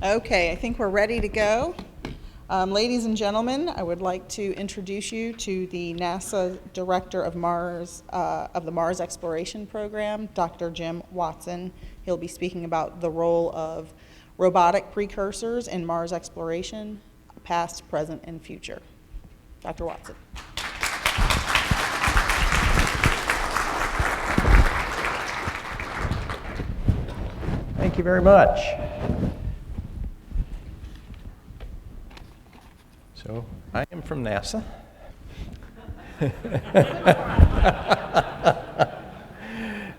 Okay, I think we're ready to go. Ladies and gentlemen, I would like to introduce you to the NASA Director of the Mars Exploration Program, Dr. Jim Watzin. He'll be speaking about the role of robotic precursors in Mars exploration, past, present, and future. Dr. Watzin. Thank you very much. So, I am from NASA.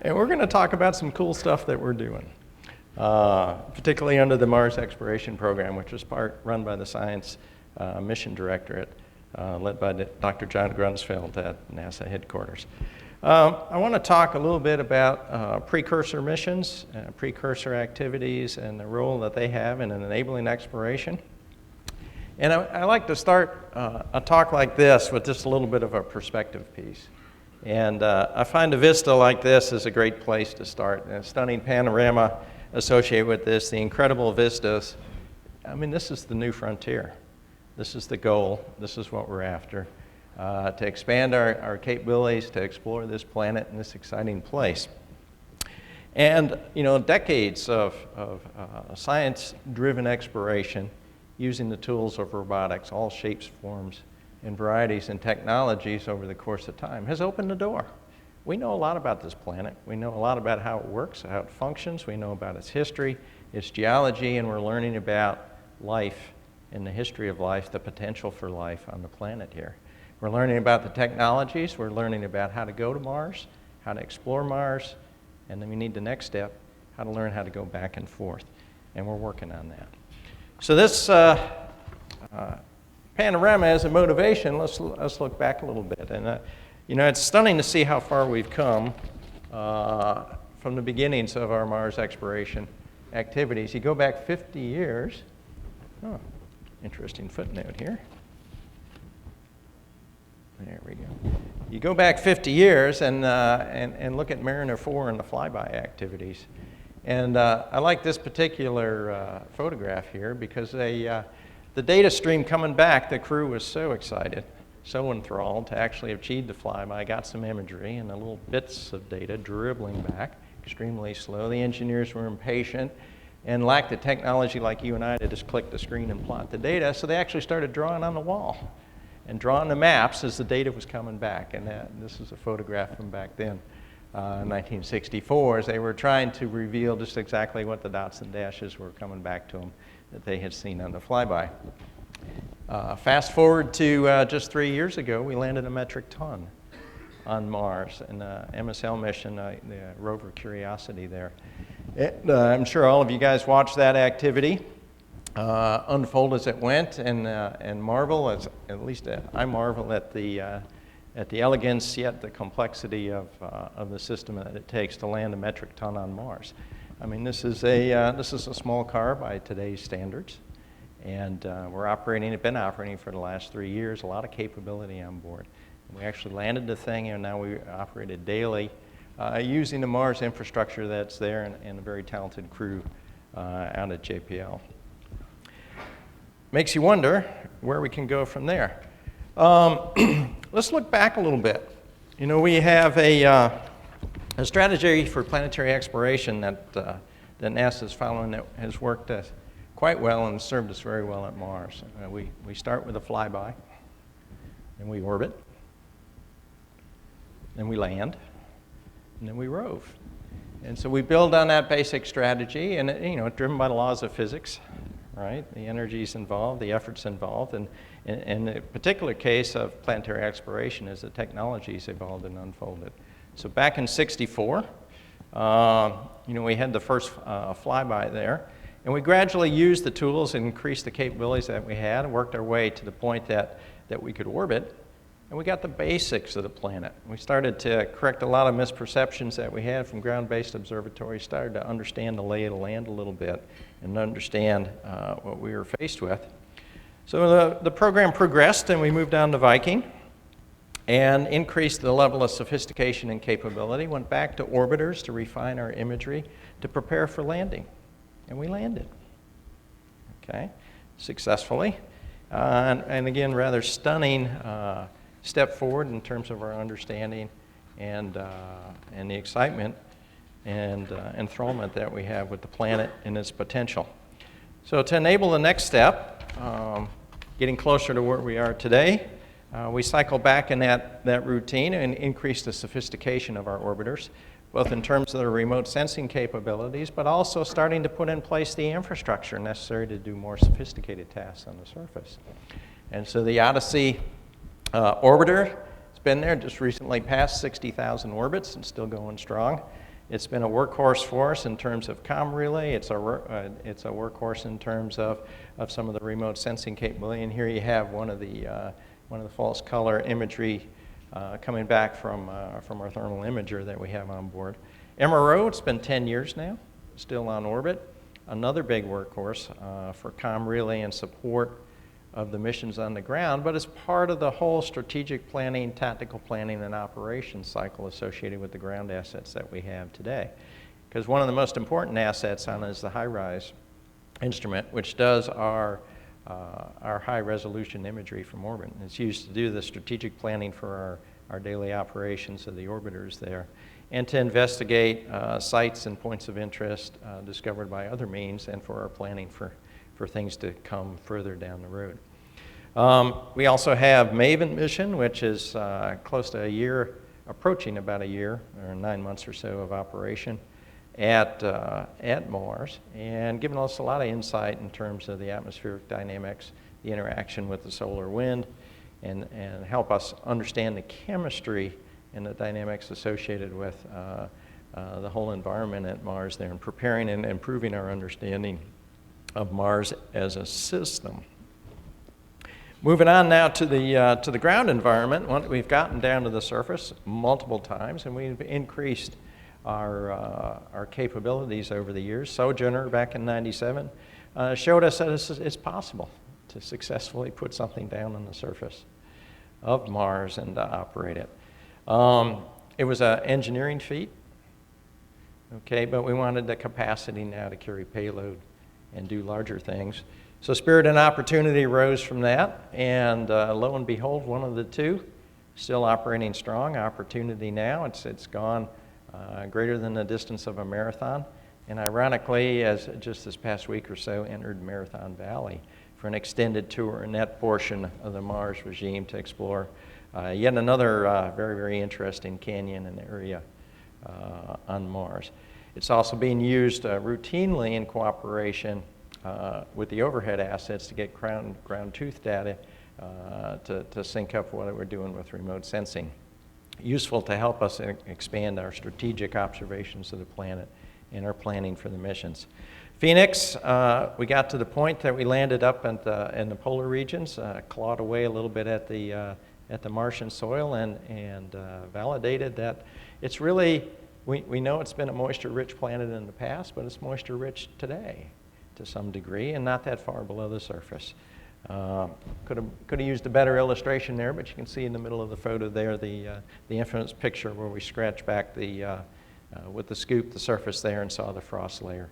And we're going to talk about some cool stuff that we're doing, particularly under the Mars Exploration Program, which is run by the Science Mission Directorate, led by Dr. John Grunsfeld at NASA headquarters. I want to talk a little bit about precursor missions, precursor activities, and the role that they have in enabling exploration. And I like to start a talk like this with just a little bit of a perspective piece. And I find a vista like this is a great place to start. A stunning panorama associated with this, the incredible vistas. I mean, this is the new frontier. This is the goal. This is what we're after. To expand our capabilities to explore this planet in this exciting place. And, you know, decades of science-driven exploration using the tools of robotics, all shapes, forms, and varieties and technologies over the course of time has opened the door. We know a lot about this planet. We know a lot about how it works, how it functions. We know about its history, its geology, and we're learning about life and the history of life, the potential for life on the planet here. We're learning about the technologies. We're learning about how to go to Mars, how to explore Mars, and then we need the next step, how to learn how to go back and forth. And we're working on that. So this panorama as a motivation, let's look back a little bit. And you know, it's stunning to see how far we've come from the beginnings of our Mars exploration activities. You go back 50 years. Oh, interesting footnote here. There we go. You go back 50 years and look at Mariner 4 and the flyby activities. And I like this particular photograph here because the data stream coming back, the crew was so excited, so enthralled to actually achieve the flyby. I got some imagery and the little bits of data dribbling back extremely slow. The engineers were impatient and lacked the technology like you and I to just click the screen and plot the data, so they actually started drawing on the wall and drawing the maps as the data was coming back. And this is a photograph from back then, 1964, as they were trying to reveal just exactly what the dots and dashes were coming back to them that they had seen on the flyby. Fast forward to just 3 years ago, we landed a metric ton on Mars in the MSL mission, the rover Curiosity there. I'm sure all of you guys watched that activity unfold as it went, and marvel, at least I marvel at the elegance yet the complexity of the system that it takes to land a metric ton on Mars. I mean, this is a small car by today's standards, and we've been operating for the last 3 years, a lot of capability on board. And we actually landed the thing, and now we operate it daily using the Mars infrastructure that's there and a very talented crew out at JPL. Makes you wonder where we can go from there. Let's look back a little bit. You know, we have a strategy for planetary exploration that NASA is following that has worked quite well and served us very well at Mars. We start with a flyby, then we orbit, then we land, and then we rove. And so we build on that basic strategy, and it's driven by the laws of physics. Right? The energy's involved, the effort's involved, and in the particular case of planetary exploration is the technology's evolved and unfolded. So back in '64, we had the first flyby there, and we gradually used the tools and increased the capabilities that we had and worked our way to the point that we could orbit, and we got the basics of the planet. We started to correct a lot of misperceptions that we had from ground-based observatories, started to understand the lay of the land a little bit and understand what we were faced with. So the program progressed, and we moved on to Viking and increased the level of sophistication and capability, went back to orbiters to refine our imagery to prepare for landing, and we landed. okay, successfully. And again, rather stunning step forward in terms of our understanding and the excitement and enthrallment that we have with the planet and its potential. So to enable the next step, getting closer to where we are today, we cycle back in that routine and increase the sophistication of our orbiters, both in terms of their remote sensing capabilities, but also starting to put in place the infrastructure necessary to do more sophisticated tasks on the surface. And so the Odyssey orbiter has been there, just recently passed 60,000 orbits and still going strong. It's been a workhorse for us in terms of comm relay. It's a workhorse in terms of some of the remote sensing capability. And here you have one of the false color imagery coming back from our thermal imager that we have on board. MRO, it's been 10 years now, still on orbit. Another big workhorse for comm relay and support of the missions on the ground, but it's part of the whole strategic planning, tactical planning, and operations cycle associated with the ground assets that we have today. Because one of the most important assets on it is the HiRISE instrument, which does our high-resolution imagery from orbit. And it's used to do the strategic planning for our daily operations of the orbiters there, and to investigate sites and points of interest discovered by other means, and for our planning for things to come further down the road. We also have Maven Mission, which is close to a year, approaching about a year, or 9 months or so of operation at Mars, and giving us a lot of insight in terms of the atmospheric dynamics, the interaction with the solar wind, and help us understand the chemistry and the dynamics associated with the whole environment at Mars there, and preparing and improving our understanding of Mars as a system. Moving on now to the ground environment. We've gotten down to the surface multiple times, and we've increased our capabilities over the years. Sojourner back in '97 showed us that it's possible to successfully put something down on the surface of Mars and to operate it. It was an engineering feat, okay, but we wanted the capacity now to carry payload and do larger things. So Spirit and Opportunity rose from that, and lo and behold, one of the two still operating strong. Opportunity now, it's gone greater than the distance of a marathon, and ironically, as just this past week or so, entered Marathon Valley for an extended tour in that portion of the Mars regime to explore yet another very, very interesting canyon and area on Mars. It's also being used routinely in cooperation with the overhead assets to get ground truth data to sync up what we're doing with remote sensing. Useful to help us expand our strategic observations of the planet and our planning for the missions. Phoenix, we got to the point that we landed up in the polar regions, clawed away a little bit at the Martian soil, and validated that it's really, we know it's been a moisture-rich planet in the past, but it's moisture-rich today to some degree, and not that far below the surface. Could have used a better illustration there, but you can see in the middle of the photo there the infamous picture where we scratched back with the scoop the surface there and saw the frost layer,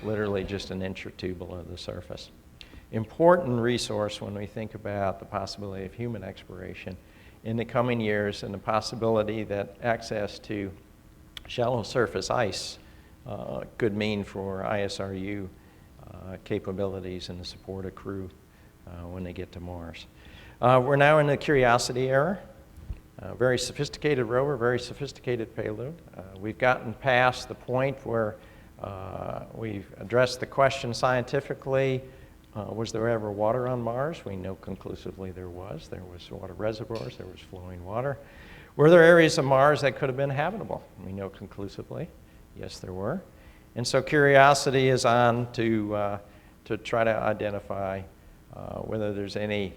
literally just an inch or two below the surface. Important resource when we think about the possibility of human exploration in the coming years, and the possibility that access to shallow surface ice could mean for ISRU capabilities and the support of crew when they get to Mars. We're now in the Curiosity era. Very sophisticated rover, very sophisticated payload. We've gotten past the point where we've addressed the question scientifically, was there ever water on Mars? We know conclusively there was. There was water reservoirs, there was flowing water. Were there areas of Mars that could have been habitable? We know conclusively, yes, there were. And so Curiosity is on to try to identify whether there's any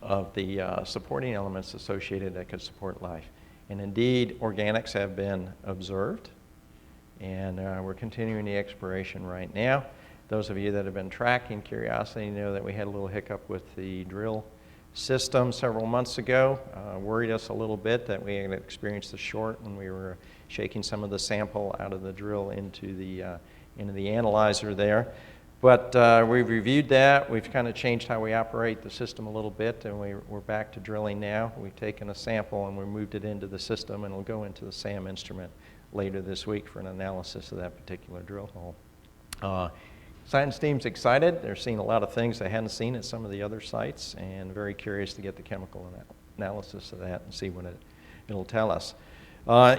of the supporting elements associated that could support life. And indeed, organics have been observed, and we're continuing the exploration right now. Those of you that have been tracking Curiosity know that we had a little hiccup with the drill system several months ago. Worried us a little bit that we had experienced a short when we were shaking some of the sample out of the drill into the analyzer there. But we've reviewed that. We've kind of changed how we operate the system a little bit, and we're back to drilling now. We've taken a sample and we moved it into the system, and it'll go into the SAM instrument later this week for an analysis of that particular drill hole. Science team's excited. They're seeing a lot of things they hadn't seen at some of the other sites, and very curious to get the chemical analysis of that and see what it'll tell us.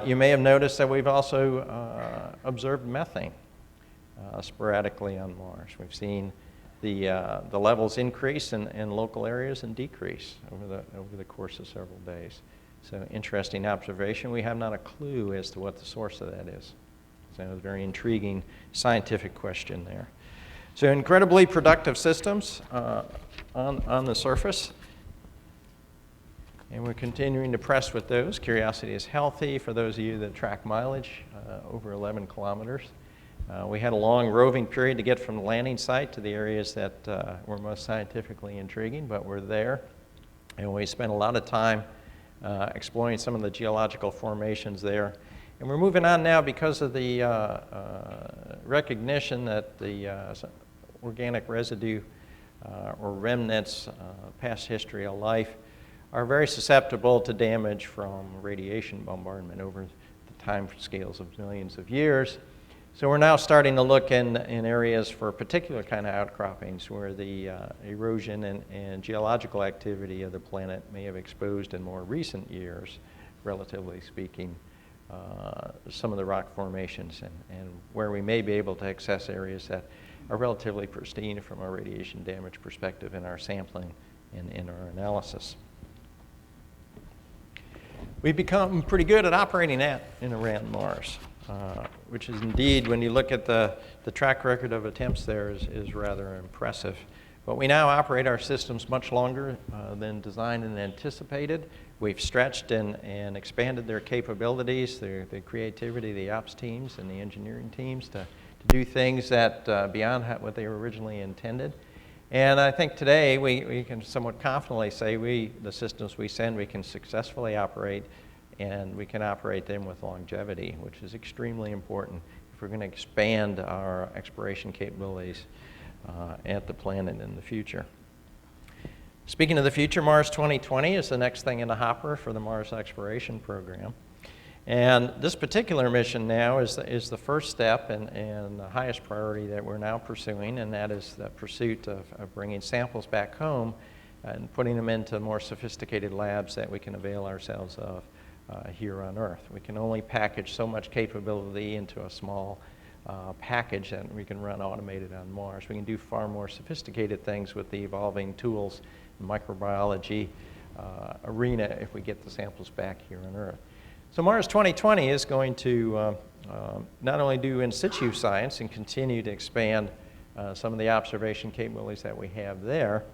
You may have noticed that we've also observed methane sporadically on Mars. We've seen the levels increase in local areas and decrease over the course of several days. So interesting observation. We have not a clue as to what the source of that is. So it's a very intriguing scientific question there. So incredibly productive systems on the surface. And we're continuing to press with those. Curiosity is healthy for those of you that track mileage, over 11 kilometers. We had a long roving period to get from the landing site to the areas that were most scientifically intriguing, but we're there. And we spent a lot of time exploring some of the geological formations there. And we're moving on now because of the recognition that the organic residue or remnants, past history of life, are very susceptible to damage from radiation bombardment over the time scales of millions of years. So we're now starting to look in areas for particular kind of outcroppings where the erosion and geological activity of the planet may have exposed in more recent years, relatively speaking, some of the rock formations and where we may be able to access areas that are relatively pristine from a radiation damage perspective in our sampling and in our analysis. We've become pretty good at operating in around Mars. Which is indeed, when you look at the track record of attempts there, is rather impressive. But we now operate our systems much longer than designed and anticipated. We've stretched and expanded their capabilities, the creativity of the ops teams and the engineering teams to do things that beyond what they were originally intended. And I think today we can somewhat confidently say the systems we send, we can successfully operate, and we can operate them with longevity, which is extremely important if we're going to expand our exploration capabilities at the planet in the future. Speaking of the future, Mars 2020 is the next thing in the hopper for the Mars exploration program. And this particular mission now is the first step and the highest priority that we're now pursuing, and that is the pursuit of bringing samples back home and putting them into more sophisticated labs that we can avail ourselves of here on Earth. We can only package so much capability into a small package that we can run automated on Mars. We can do far more sophisticated things with the evolving tools in microbiology arena if we get the samples back here on Earth. So Mars 2020 is going to not only do in situ science and continue to expand some of the observation capabilities that we have there,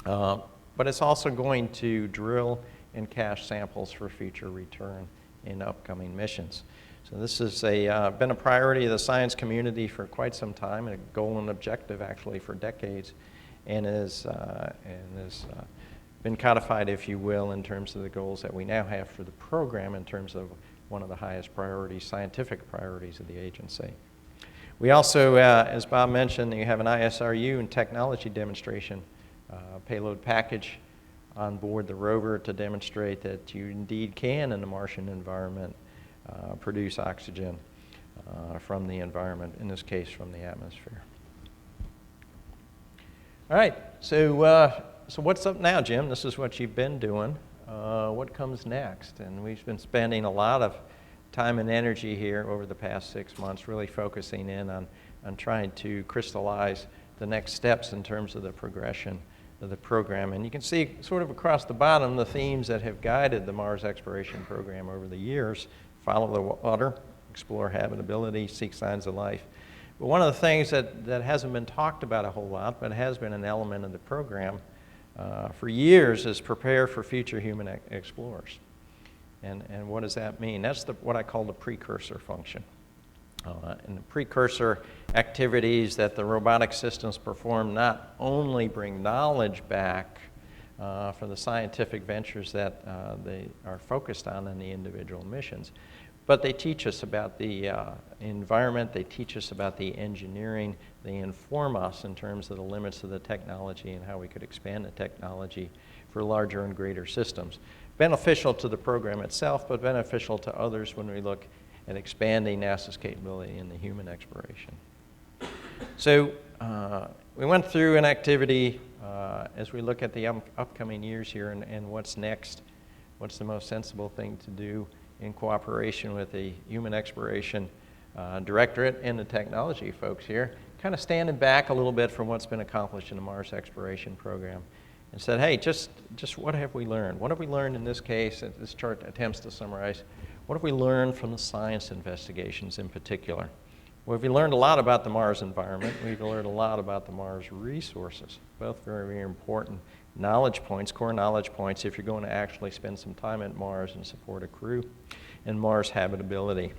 but it's also going to drill and cache samples for future return in upcoming missions. So this has been a priority of the science community for quite some time, and a goal and objective actually for decades, and has been codified, if you will, in terms of the goals that we now have for the program in terms of one of the highest priorities, scientific priorities of the agency. We also, as Bob mentioned, you have an ISRU and technology demonstration payload package on board the rover to demonstrate that you indeed can, in the Martian environment, produce oxygen from the environment, in this case from the atmosphere. All right, so what's up now, Jim? This is what you've been doing. What comes next? And we've been spending a lot of time and energy here over the past 6 months, really focusing in on trying to crystallize the next steps in terms of the progression of the program. And you can see sort of across the bottom the themes that have guided the Mars exploration program over the years: follow the water, explore habitability, seek signs of life. But one of the things that hasn't been talked about a whole lot, but has been an element of the program for years, is prepare for future human explorers. And what does that mean? That's what I call the precursor function. And the precursor activities that the robotic systems perform not only bring knowledge back for the scientific ventures that they are focused on in the individual missions, But they teach us about the environment, they teach us about the engineering, they inform us in terms of the limits of the technology and how we could expand the technology for larger and greater systems. Beneficial to the program itself, but beneficial to others when we look at expanding NASA's capability in the human exploration. So we went through an activity as we look at the upcoming years here and what's next, what's the most sensible thing to do in cooperation with the Human Exploration Directorate and the technology folks here, kind of standing back a little bit from what's been accomplished in the Mars exploration program and said, hey, just what have we learned? What have we learned in this case? This chart attempts to summarize, what have we learned from the science investigations in particular? Well, we've learned a lot about the Mars environment. We've learned a lot about the Mars resources, both very, very important knowledge points, core knowledge points, if you're going to actually spend some time at Mars and support a crew, and Mars habitability.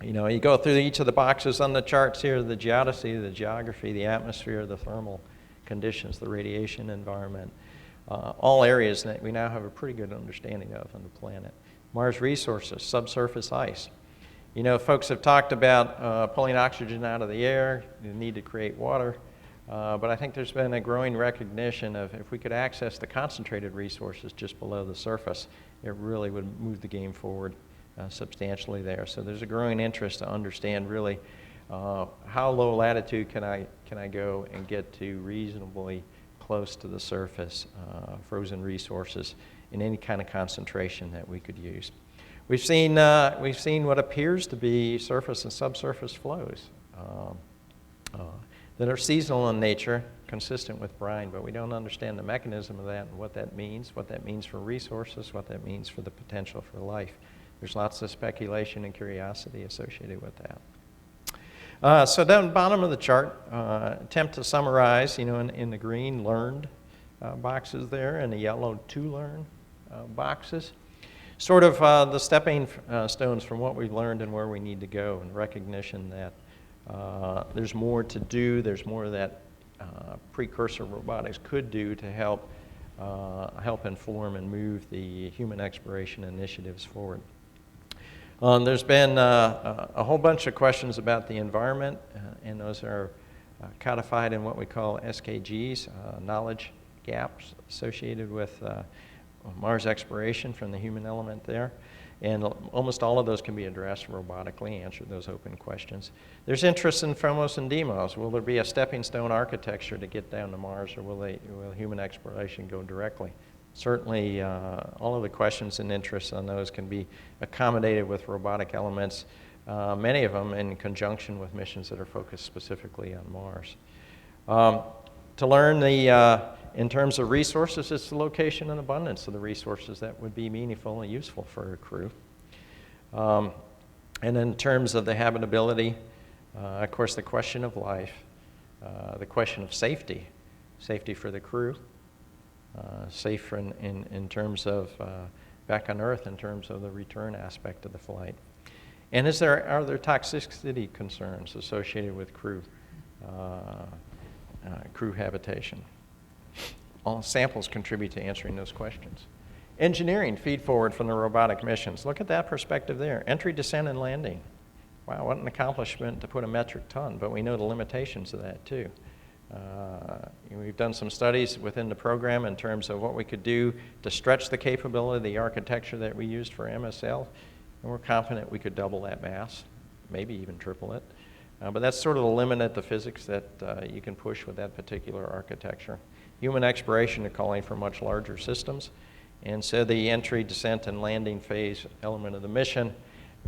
You know, you go through each of the boxes on the charts here, the geodesy, the geography, the atmosphere, the thermal conditions, the radiation environment, all areas that we now have a pretty good understanding of on the planet. Mars resources, subsurface ice. You know, folks have talked about pulling oxygen out of the air, the need to create water, but I think there's been a growing recognition of if we could access the concentrated resources just below the surface, it really would move the game forward substantially there. So there's a growing interest to understand really how low latitude can I go and get to reasonably close to the surface, frozen resources in any kind of concentration that we could use. We've seen what appears to be surface and subsurface flows that are seasonal in nature, consistent with brine, but we don't understand the mechanism of that and what that means for resources, what that means for the potential for life. There's lots of speculation and curiosity associated with that. So down the bottom of the chart, attempt to summarize, you know, in the green, learned boxes there, and the yellow, to learn boxes. Sort of the stepping stones from what we've learned and where we need to go, and recognition that there's more to do, there's more that precursor robotics could do to help inform and move the human exploration initiatives forward. There's been a whole bunch of questions about the environment, and those are codified in what we call SKGs, knowledge gaps associated with Mars exploration from the human element there. And almost all of those can be addressed robotically, answer those open questions. There's interest in Phomos and Deimos. Will there be a stepping stone architecture to get down to Mars, or will human exploration go directly? Certainly, all of the questions and interests on those can be accommodated with robotic elements, many of them in conjunction with missions that are focused specifically on Mars. To learn in terms of resources, it's the location and abundance of the resources that would be meaningful and useful for a crew. And in terms of the habitability, of course, the question of life, the question of safety for the crew, safe in terms of back on Earth, in terms of the return aspect of the flight. And are there toxicity concerns associated with crew habitation? All samples contribute to answering those questions. Engineering feed forward from the robotic missions. Look at that perspective there. Entry, descent, and landing. Wow, what an accomplishment to put a metric ton, but we know the limitations of that too. We've done some studies within the program in terms of what we could do to stretch the capability of the architecture that we used for MSL, and we're confident we could double that mass, maybe even triple it. But that's sort of the limit at the physics that you can push with that particular architecture. Human exploration are calling for much larger systems, and so the entry, descent, and landing phase element of the mission,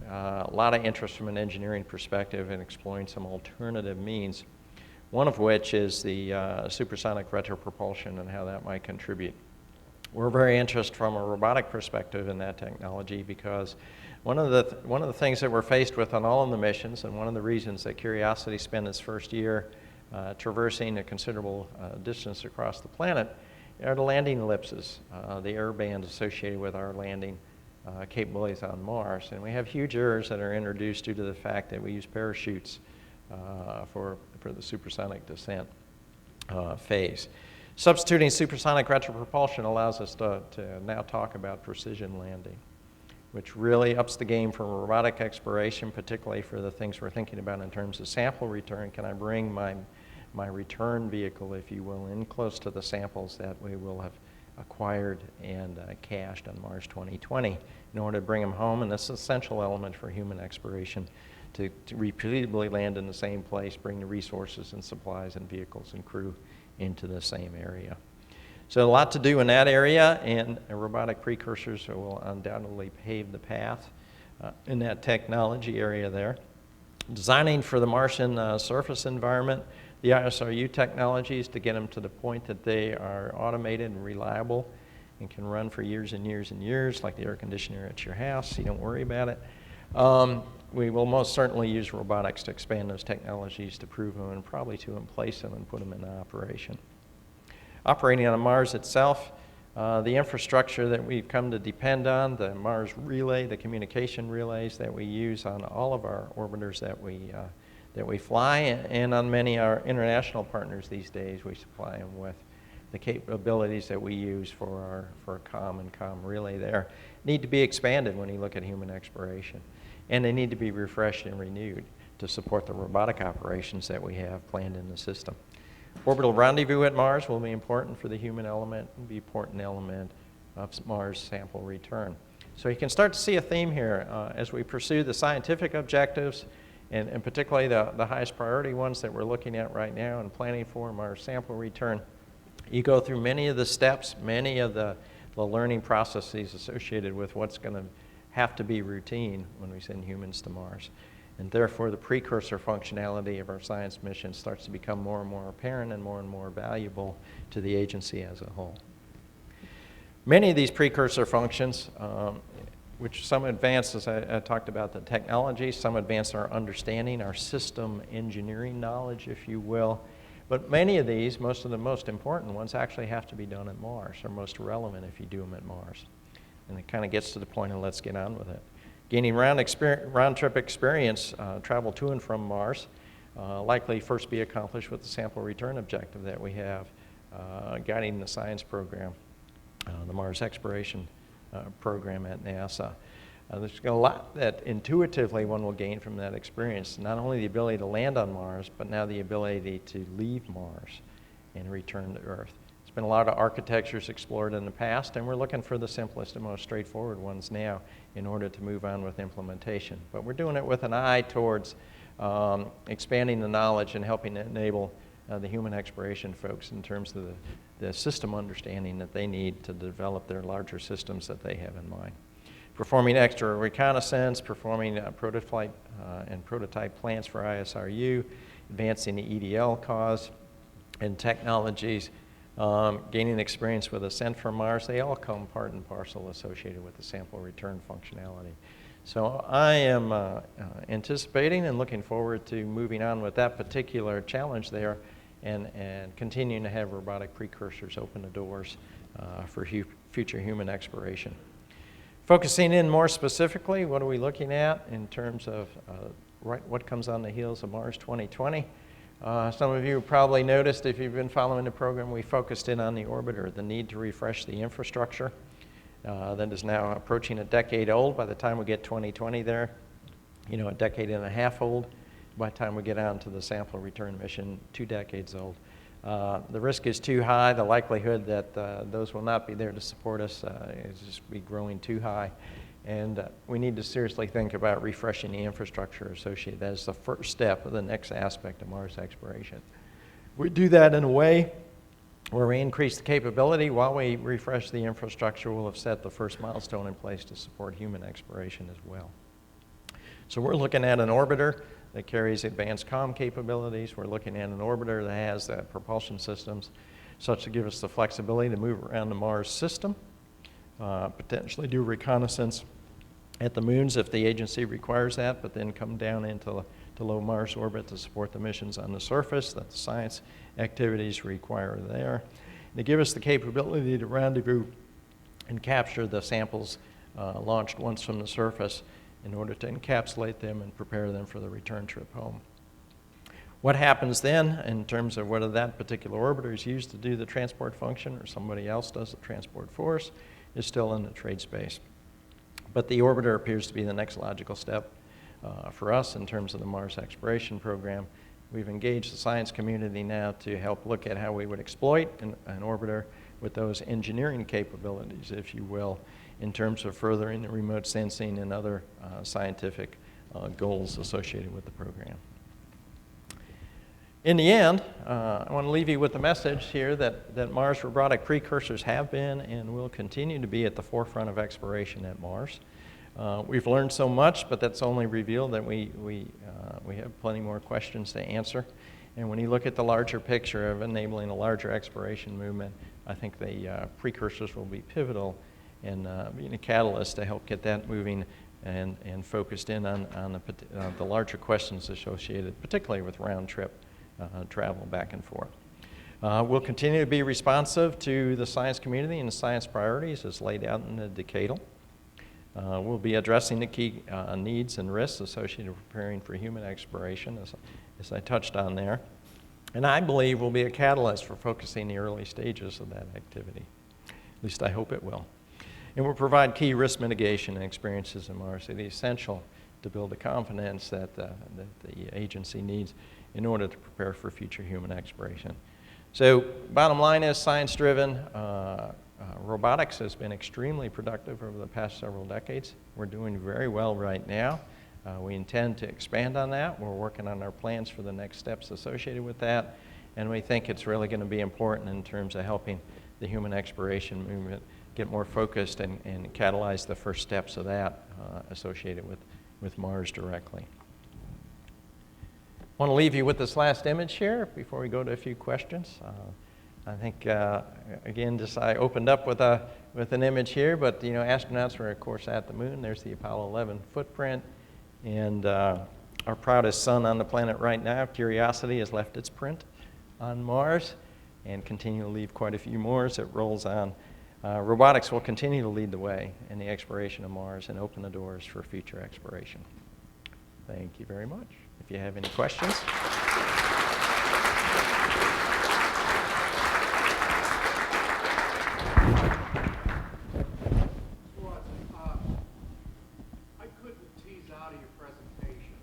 a lot of interest from an engineering perspective in exploring some alternative means, one of which is the supersonic retropropulsion and how that might contribute. We're very interested from a robotic perspective in that technology because one of the things that we're faced with on all of the missions, and one of the reasons that Curiosity spent its first year traversing a considerable distance across the planet, are the landing ellipses, the error bands associated with our landing capabilities on Mars. And we have huge errors that are introduced due to the fact that we use parachutes for the supersonic descent phase. Substituting supersonic retropropulsion allows us to now talk about precision landing. which really ups the game for robotic exploration, particularly for the things we're thinking about in terms of sample return. Can I bring my return vehicle, if you will, in close to the samples that we will have acquired and cached on Mars 2020 in order to bring them home? And that's an essential element for human exploration, to repeatedly land in the same place, bring the resources and supplies and vehicles and crew into the same area. So a lot to do in that area, and robotic precursors will undoubtedly pave the path in that technology area there. Designing for the Martian surface environment, the ISRU technologies to get them to the point that they are automated and reliable and can run for years and years and years, like the air conditioner at your house. You don't worry about it. We will most certainly use robotics to expand those technologies, to prove them, and probably to emplace them and put them into operation. Operating on Mars itself, the infrastructure that we've come to depend on, the Mars relay, the communication relays that we use on all of our orbiters that we fly, and on many of our international partners these days, we supply them with the capabilities that we use for COM and COM relay there, need to be expanded when you look at human exploration. And they need to be refreshed and renewed to support the robotic operations that we have planned in the system. Orbital rendezvous at Mars will be important for the human element, and be an important element of Mars sample return. So you can start to see a theme here as we pursue the scientific objectives, and particularly the highest priority ones that we're looking at right now and planning for Mars sample return. You go through many of the steps, many of the learning processes associated with what's going to have to be routine when we send humans to Mars. And therefore, the precursor functionality of our science mission starts to become more and more apparent and more valuable to the agency as a whole. Many of these precursor functions, which some advance, as I talked about the technology, some advance our understanding, our system engineering knowledge, if you will. But many of these, most of the most important ones, actually have to be done at Mars, or most relevant if you do them at Mars. And it kind of gets to the point of let's get on with it. Gaining round-trip experience, travel to and from Mars, likely first be accomplished with the sample return objective that we have, guiding the science program, the Mars exploration program at NASA. There's a lot that intuitively one will gain from that experience, not only the ability to land on Mars, but now the ability to leave Mars and return to Earth. Been a lot of architectures explored in the past, and we're looking for the simplest and most straightforward ones now in order to move on with implementation. But we're doing it with an eye towards expanding the knowledge and helping to enable the human exploration folks in terms of the system understanding that they need to develop their larger systems that they have in mind. Performing extra reconnaissance, performing prototype plans for ISRU, advancing the EDL cause and technologies, gaining experience with ascent from Mars, they all come part and parcel associated with the sample return functionality. So I am anticipating and looking forward to moving on with that particular challenge there, and continuing to have robotic precursors open the doors for future human exploration. Focusing in more specifically, what are we looking at in terms of what comes on the heels of Mars 2020? Some of you probably noticed, if you've been following the program, we focused in on the orbiter, the need to refresh the infrastructure that is now approaching a decade old by the time we get 2020 there, a decade and a half old by the time we get on to the sample return mission, 2 decades old. The risk is too high. The likelihood that those will not be there to support us is just be growing too high. And we need to seriously think about refreshing the infrastructure associated. That is the first step of the next aspect of Mars exploration. We do that in a way where we increase the capability while we refresh the infrastructure. We'll have set the first milestone in place to support human exploration as well. So we're looking at an orbiter that carries advanced comm capabilities. We're looking at an orbiter that has propulsion systems such to give us the flexibility to move around the Mars system, potentially do reconnaissance at the moons if the agency requires that, but then come down into low Mars orbit to support the missions on the surface that the science activities require there. They give us the capability to rendezvous and capture the samples launched once from the surface in order to encapsulate them and prepare them for the return trip home. What happens then in terms of whether that particular orbiter is used to do the transport function or somebody else does the transport for us is still in the trade space. But the orbiter appears to be the next logical step for us in terms of the Mars exploration program. We've engaged the science community now to help look at how we would exploit an orbiter with those engineering capabilities, if you will, in terms of furthering the remote sensing and other scientific goals associated with the program. In the end, I want to leave you with the message here that Mars robotic precursors have been and will continue to be at the forefront of exploration at Mars. We've learned so much, but that's only revealed that we have plenty more questions to answer. And when you look at the larger picture of enabling a larger exploration movement, I think the precursors will be pivotal in being a catalyst to help get that moving and focused in on the larger questions associated, particularly with round-trip travel back and forth. We'll continue to be responsive to the science community and the science priorities as laid out in the decadal. We'll be addressing the key needs and risks associated with preparing for human exploration, as I touched on there. And I believe will be a catalyst for focusing the early stages of that activity. At least I hope it will. And will provide key risk mitigation and experiences in Mars that are essential to build the confidence that the agency needs in order to prepare for future human exploration. So bottom line is science-driven. Robotics has been extremely productive over the past several decades. We're doing very well right now. We intend to expand on that. We're working on our plans for the next steps associated with that. And we think it's really going to be important in terms of helping the human exploration movement get more focused and catalyze the first steps of that associated with Mars directly. I want to leave you with this last image here before we go to a few questions. I think, again, I opened up with an image here, but, astronauts were, of course, at the moon. There's the Apollo 11 footprint. And our proudest son on the planet right now, Curiosity, has left its print on Mars and continue to leave quite a few more as it rolls on. Robotics will continue to lead the way in the exploration of Mars and open the doors for future exploration. Thank you very much. If you have any questions. I couldn't tease out of your presentation,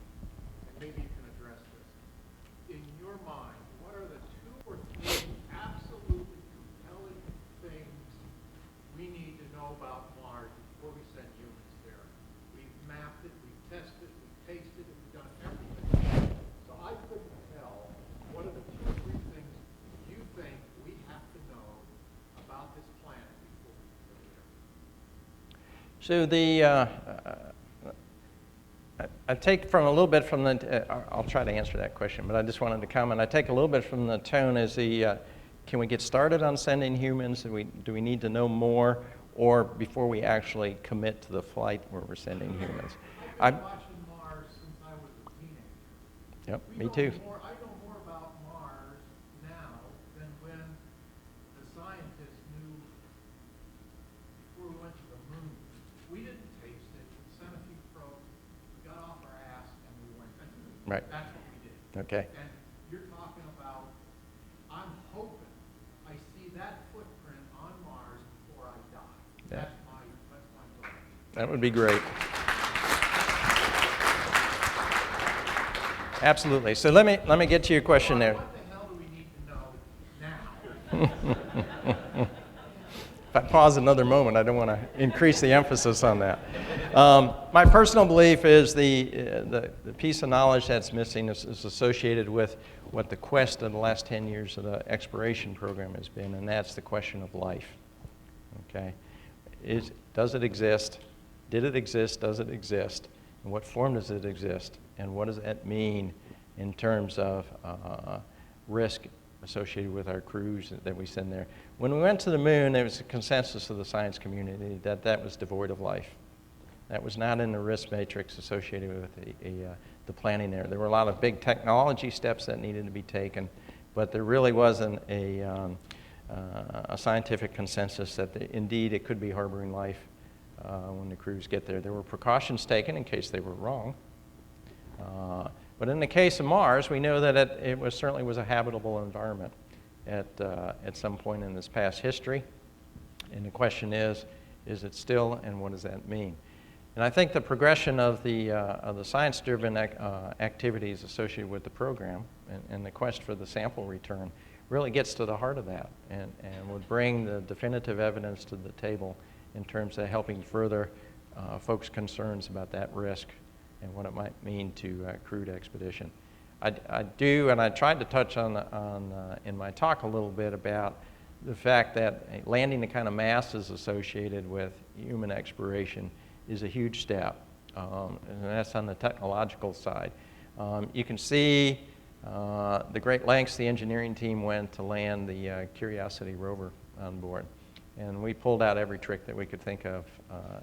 and maybe you can address this. In your mind, what are the 2 or 3 absolutely compelling things we need to know about Mars before we send humans there? We've mapped it, we've tested, we've tasted it, we've done everything. So I couldn't tell what are the 2 or 3 things you think we have to know about this planet before we go there. So I take from a little bit from the, I'll try to answer that question, but I just wanted to comment. I take a little bit from the tone as can we get started on sending humans? Do we need to know more, or before we actually commit to the flight where we're sending humans? I've been watching Mars since I was a teenager. Yep, me too. I know more about Mars now than when the scientists knew before we went to the moon. We didn't taste it. We sent a few probes. We got off our ass and we went. Right. That's what we did. Okay. And you're talking about, I'm hoping I see that footprint on Mars before I die. Yeah. That's my goal. That would be great. Absolutely. So let me get to your question there. What the hell do we need to know now? If I pause another moment, I don't want to increase the emphasis on that. My personal belief is the piece of knowledge that's missing is associated with what the quest of the last 10 years of the exploration program has been, and that's the question of life. Okay? Does it exist? Did it exist? Does it exist? In what form does it exist? And what does that mean in terms of risk associated with our crews that we send there? When we went to the moon, there was a consensus of the science community that that was devoid of life. That was not in the risk matrix associated with the planning there. There were a lot of big technology steps that needed to be taken, but there really wasn't a scientific consensus that indeed it could be harboring life when the crews get there. There were precautions taken in case they were wrong. But in the case of Mars, we know that it certainly was a habitable environment at some point in this past history. And the question is it still, and what does that mean? And I think the progression of the science-driven activities associated with the program and the quest for the sample return really gets to the heart of that and would bring the definitive evidence to the table in terms of helping further folks' concerns about that risk and what it might mean to crewed expedition. I do, and I tried to touch on in my talk a little bit about the fact that landing the kind of masses associated with human exploration is a huge step, and that's on the technological side. You can see the great lengths the engineering team went to land the Curiosity rover on board, and we pulled out every trick that we could think of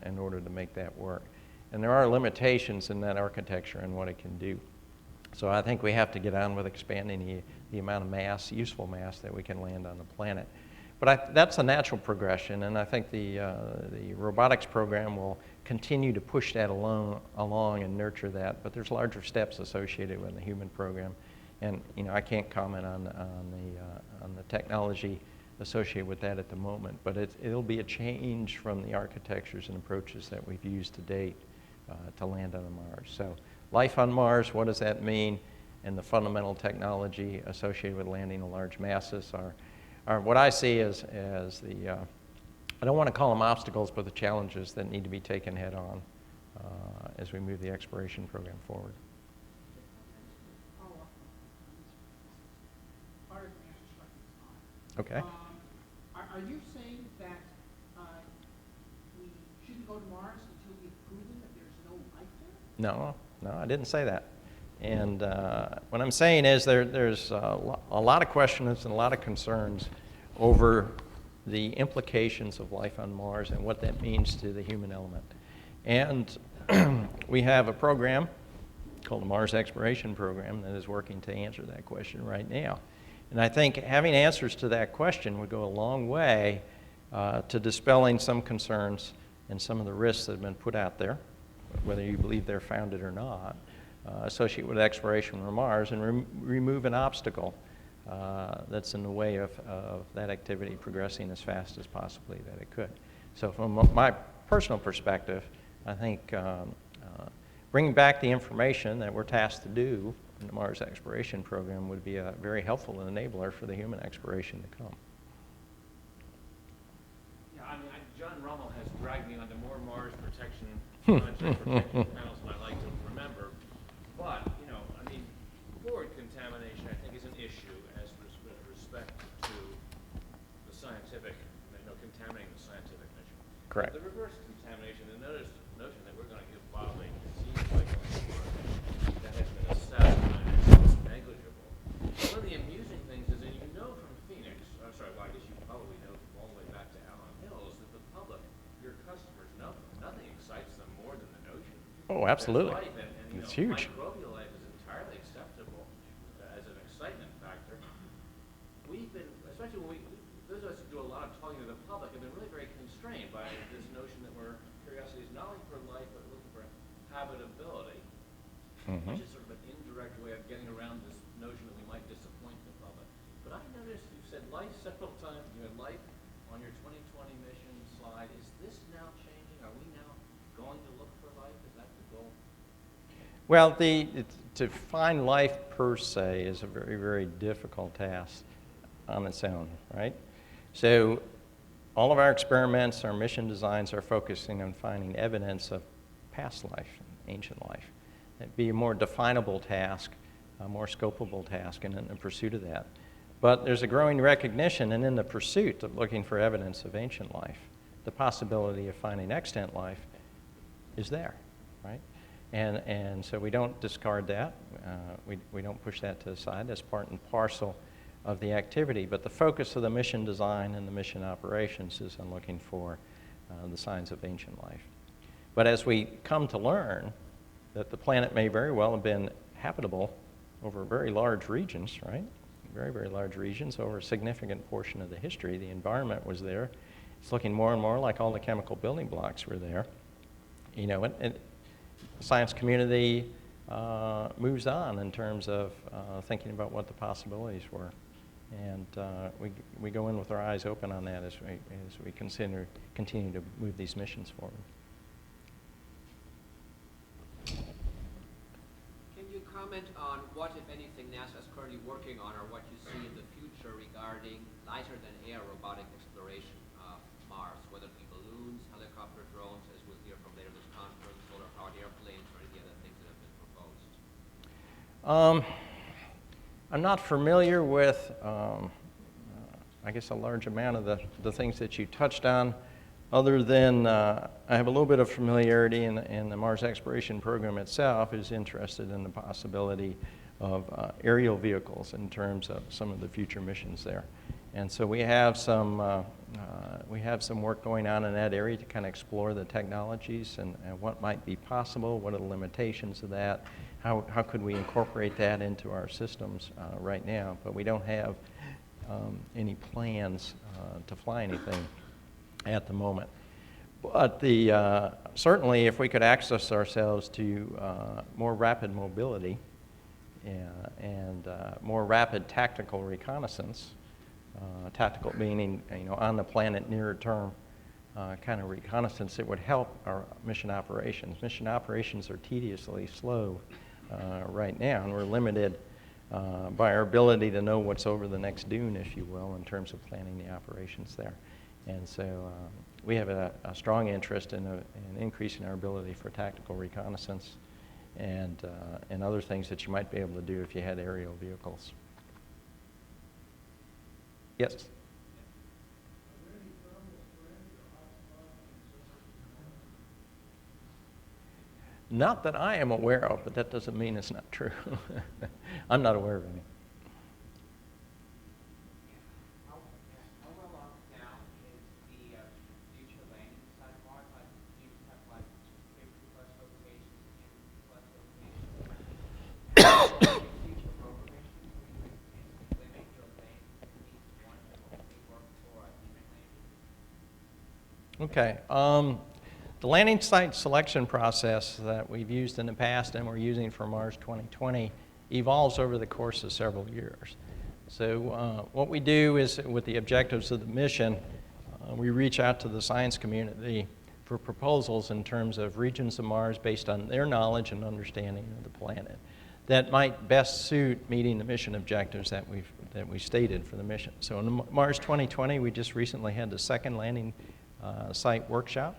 in order to make that work. And there are limitations in that architecture and what it can do. So I think we have to get on with expanding the amount of mass, useful mass, that we can land on the planet. But that's a natural progression, and I think the robotics program will continue to push that along and nurture that. But there's larger steps associated with the human program, and I can't comment on the technology associated with that at the moment. But it'll be a change from the architectures and approaches that we've used to date to land on Mars. So life on Mars, what does that mean? And the fundamental technology associated with landing the large masses are what I see as the, I don't want to call them obstacles, but the challenges that need to be taken head on as we move the exploration program forward. Okay. Are you saying that we shouldn't go to Mars until we've proven that there's no life there? No, I didn't say that. And what I'm saying is there's a lot of questions and a lot of concerns over the implications of life on Mars and what that means to the human element. And we have a program called the Mars Exploration Program that is working to answer that question right now. And I think having answers to that question would go a long way to dispelling some concerns and some of the risks that have been put out there, whether you believe they're founded or not, associated with exploration on Mars, and remove an obstacle that's in the way of that activity progressing as fast as possibly that it could. So from my personal perspective, I think bringing back the information that we're tasked to do in the Mars Exploration Program would be a very helpful enabler for the human exploration to come. Yeah, I mean, John Rummel has dragged me onto more Mars protection panels than I like to remember. But, I mean, forward contamination, I think, is an issue as respect to the scientific, contaminating the scientific mission. Correct. The reverse contamination, the notion that we're going to give Bob a disease like that has been assessed and is negligible. One of the amusing things is that from Phoenix, I guess you probably know all the way back to Allen Hills, that the public, your customers, nothing excites them more than the notion. Oh, absolutely. Life and It's huge. Microbial life is entirely acceptable as an excitement factor. We've been, especially when those of us who do a lot of talking to the public, have been really very constrained by this notion that curiosity is not only for life, but looking for habitability, which is sort of an indirect way of getting around this notion that we might disappoint the public. But I noticed you've said life several times. You had life on your 2020 mission slide. Is this now changing? Are we now going to look for life? Is that the goal? Well, to find life per se is a very, very difficult task on its own, right? So all of our experiments, our mission designs are focusing on finding evidence of past life, ancient life. It'd be a more definable task, a more scopable task in the pursuit of that. But there's a growing recognition, and in the pursuit of looking for evidence of ancient life, the possibility of finding extant life is there, right? And so we don't discard that. We don't push that to the side. That's part and parcel of the activity. But the focus of the mission design and the mission operations is on looking for the signs of ancient life. But as we come to learn that the planet may very well have been habitable over very large regions, right? Very, very large regions over a significant portion of the history. The environment was there. It's looking more and more like all the chemical building blocks were there. And the science community moves on in terms of thinking about what the possibilities were. And we go in with our eyes open on that as we continue to move these missions forward. what, if anything, NASA is currently working on, or what you see in the future regarding lighter-than-air robotic exploration of Mars, whether it be balloons, helicopter drones, as we'll hear from later this conference, solar-powered airplanes, or any other things that have been proposed. I'm not familiar with, I guess, a large amount of the things that you touched on, other than I have a little bit of familiarity in the Mars exploration program itself is interested in the possibility of aerial vehicles in terms of some of the future missions there. And so we have some work going on in that area to kind of explore the technologies and what might be possible, what are the limitations of that, how could we incorporate that into our systems right now. But we don't have any plans to fly anything at the moment. But certainly if we could access ourselves to more rapid mobility and more rapid tactical reconnaissance, tactical meaning on the planet nearer term kind of reconnaissance, it would help our mission operations. Mission operations are tediously slow right now, and we're limited by our ability to know what's over the next dune, if you will, in terms of planning the operations there. And so we have a strong interest in increasing our ability for tactical reconnaissance and other things that you might be able to do if you had aerial vehicles. Yes? Not that I am aware of, but that doesn't mean it's not true. I'm not aware of any. How well off now is the future landing site of Mars? Like, do you have like 50 plus locations, 10 plus locations? Future rover missions where you can limit your lane to each one that will only work for a human landing? Okay. The landing site selection process that we've used in the past and we're using for Mars 2020 evolves over the course of several years. So what we do is, with the objectives of the mission, we reach out to the science community for proposals in terms of regions of Mars based on their knowledge and understanding of the planet that might best suit meeting the mission objectives that we stated for the mission. So in Mars 2020, we just recently had the second landing site workshop.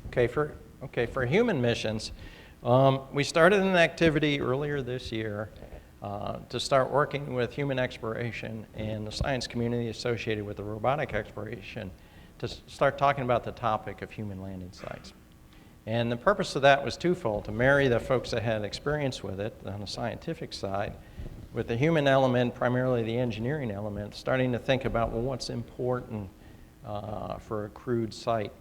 Okay, for human missions, we started an activity earlier this year to start working with human exploration and the science community associated with the robotic exploration to start talking about the topic of human landing sites. And the purpose of that was twofold: to marry the folks that had experience with it on the scientific side with the human element, primarily the engineering element, starting to think about, well, what's important for a crewed site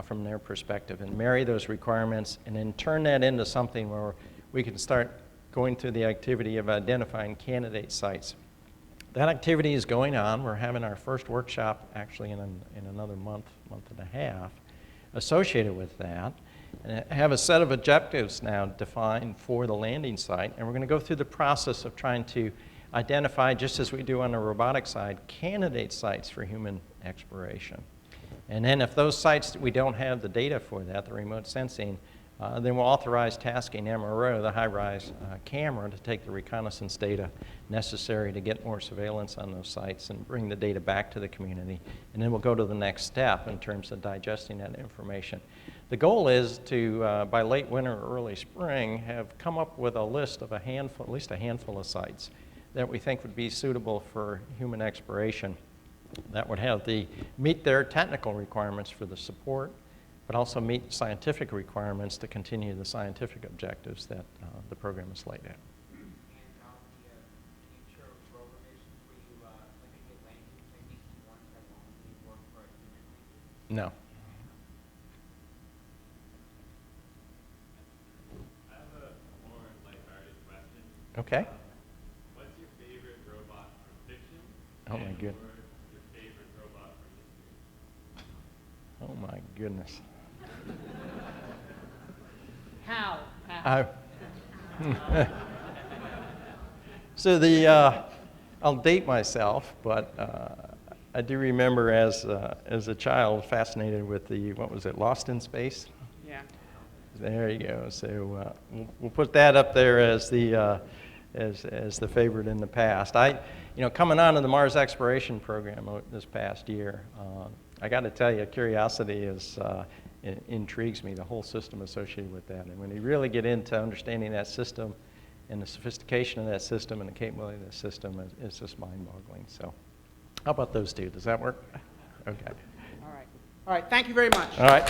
from their perspective, and marry those requirements, and then turn that into something where we can start going through the activity of identifying candidate sites. That activity is going on. We're having our first workshop actually in another month and a half associated with that. And have a set of objectives now defined for the landing site, and we're going to go through the process of trying to identify, just as we do on the robotic side, candidate sites for human exploration. And then if those sites, we don't have the data for that, the remote sensing, then we'll authorize tasking MRO, the high-rise camera, to take the reconnaissance data necessary to get more surveillance on those sites and bring the data back to the community. And then we'll go to the next step in terms of digesting that information. The goal is to, by late winter or early spring, have come up with a list of at least a handful of sites that we think would be suitable for human exploration, that would meet their technical requirements for the support, but also meet scientific requirements to continue the scientific objectives that the program has laid out. And on the future rover missions, will you limit your landing to maybe ones that will only work for a human landing? No. I have a more lighthearted question. Okay. What's your favorite robot from fiction? Oh my goodness. Or your favorite robot from history? Oh my goodness. How? So I'll date myself, but I do remember as a child fascinated with what was it, Lost in Space? Yeah. There you go. So we'll put that up there as the favorite in the past. Coming on to the Mars exploration program this past year, I got to tell you, curiosity intrigues me, the whole system associated with that. And when you really get into understanding that system and the sophistication of that system and the capability of that system, it's just mind-boggling. So how about those two? Does that work? Okay. All right. All right, thank you very much. All right.